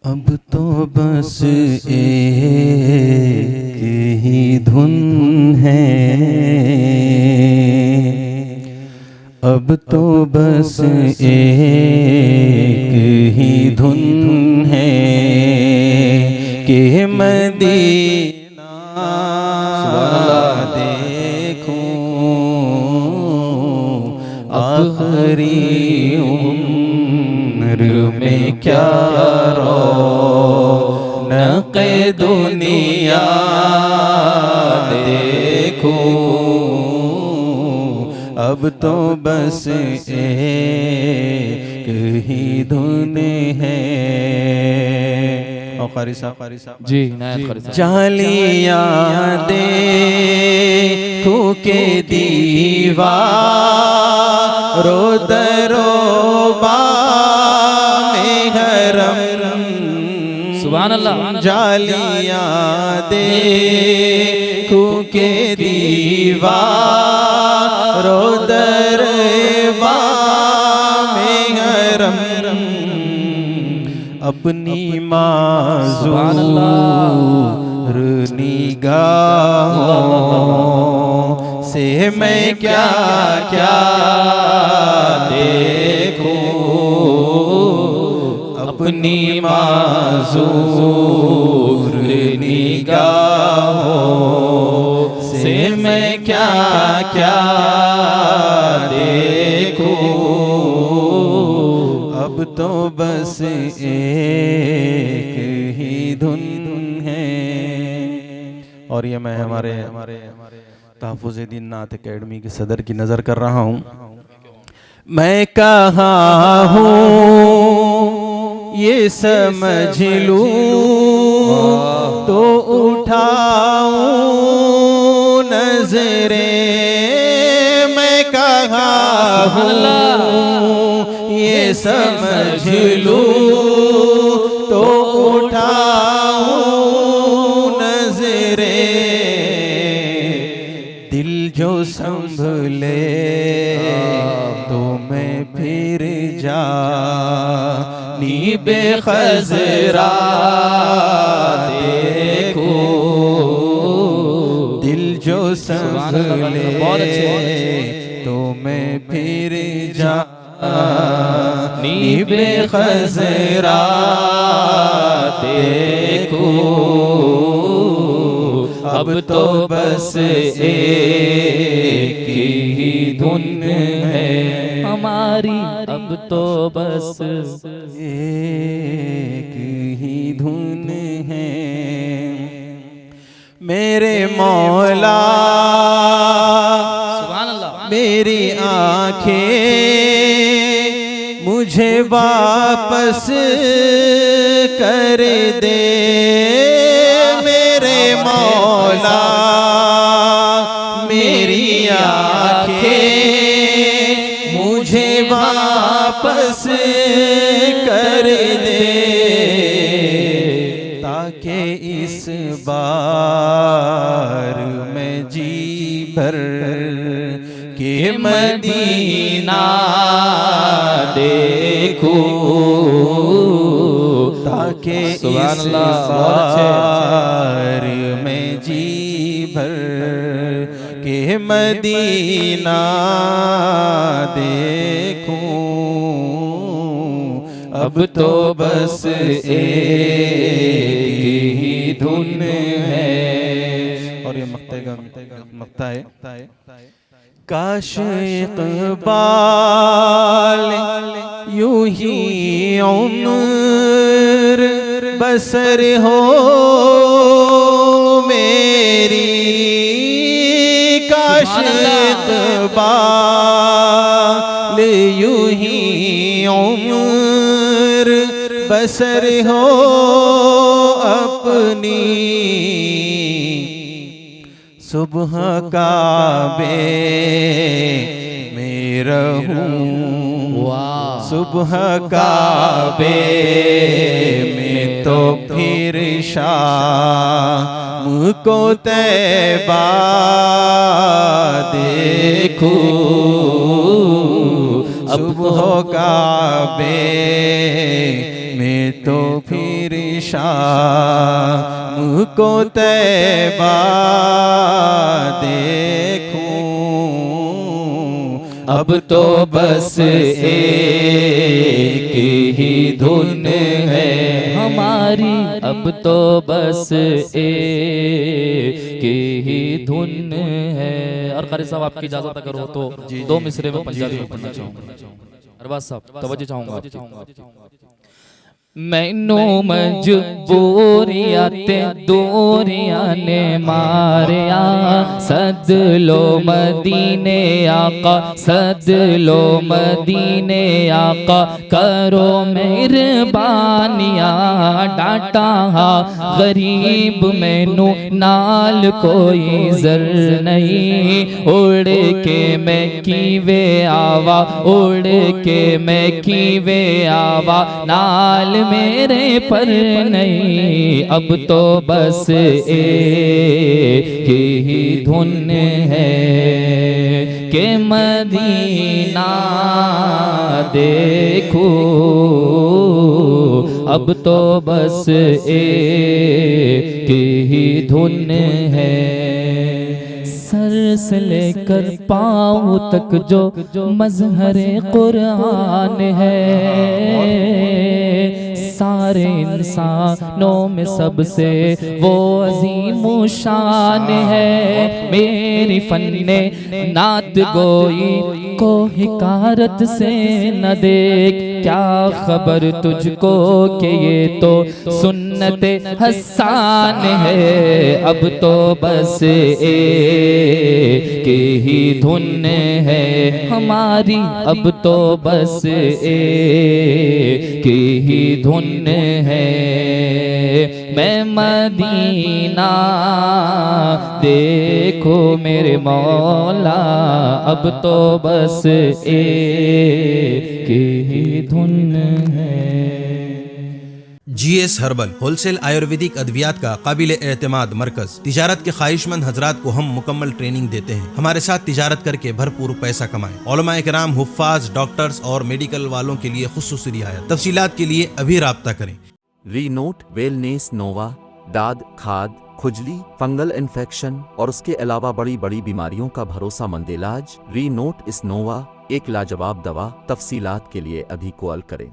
अब तो बस एक ही धुन है, अब तो बस एक ही धुन है कि मदीना देखूं आखिरी उम्र में क्या रौनक दुनिया देखूं, अब तो बस एक ही धुन है। कारी साहब जी नायत कारी साहब। जालियां देखूं के दीवारो दरोबा में हरम, सुभान अल्लाह। जालियां देखूं के दीवारो दरबा में हरम, अपनी माज़ूर निगाहों से मैं क्या क्या देखूं, अपनी माज़ूर निगाहों से मैं क्या क्या देखूं, अब तो बस एक ही धुन है। और ये मैं हमारे तहफ़्फ़ुज़-ए-दीन नात अकेडमी के सदर की नज़र कर रहा हूँ। मैं कहाँ हूँ ये समझ लूँ तो उठाऊं नजरें, मैं कहाँ हूँ ये समझ लूं तो उठाऊं नजरें, दिल जो संभले तो मैं फिर जानी बेखज़रा देखूं, दिल जो संभले तो मैं फिर जानी बेखज़रा देखूं, अब तो बस एक ही धुन है हमारी, अब तो बस एक ही धुन है। मेरे मौला सुभान अल्लाह, मेरी आँखें मुझे वापस कर दे, मेरे मौला मेरी आँखें मुझे वापस कर दे, ताकि इस बार मैं जी भर के मदीना देखूं, ताकि इस बार मैं जी भर के मदीना देखूं, अब तो बस एक ही धुन है। और ये मक्ता है, काश इक़बाल यूं ही उम्र बसर हो मेरी, काश इक़बाल यूं ही उम्र बसर हो अपनी, सुबह काबे में रहूं, सुबह काबे में तो फिर शाम को तैबा देखूं, सुबह काबे में तो फिर शाम को तैबा देखूं, अब तो बस एक ही धुन है हमारी, अब तो बस एक ही धुन है। और कारी साहब आपकी इजाजत अगर हो तो दो मिसरे में पंजाबी में पढ़ना चाहूंगा। अरबाज साहब तवज्जो चाहूंगा। मैनू मजबूरियां ते दूरियां ने मारिया, सद लो मदीने आका, सद लो मदीने आका, करो मेहरबानियां। डांटा हा गरीब मैनू नाल कोई जर नहीं, उड़ के मैं कीवे आवा, उड़ के मैं कीवे आवा, नाल मेरे पर नहीं। अब तो बस एक ही धुन है कि मदीना देखो, अब तो बस एक ही धुन है। सर से लेकर पाँव तक जो मजहरे कुरान है, सारे इंसानों में सबसे वो अजीम शान है। मेरी फन्ने नात गोई को हिकारत से न देख, क्या खबर तुझको कि ये तो सुन्नते हसान है। अब तो बस एक ही धुन है हमारी, अब तो बस एक ही धुन है। मैं मदीना देखो मेरे मौला, अब तो बस एक ही धुन है। GS हर्बल होलसेल आयुर्वेदिक अद्वियात का काबिल एतमाद मरकज। तिजारत के ख्वाहिशमंद हजरात को हम मुकम्मल ट्रेनिंग देते हैं। हमारे साथ तिजारत करके भरपूर पैसा कमाएं। उलमाए किराम, हुफ्फाज, डॉक्टर्स और मेडिकल वालों के लिए खुसूसी रियायत। तफसीलात के लिए अभी राब्ता करें। रीनोट वेलनेस नोवा दाद, खाद, खुजली, फंगल इन्फेक्शन और उसके अलावा बड़ी बड़ी बीमारियों का भरोसामंद इलाज। रीनोट इस नोवा एक लाजवाब दवा। तफसीलात के लिए अभी कॉल करें।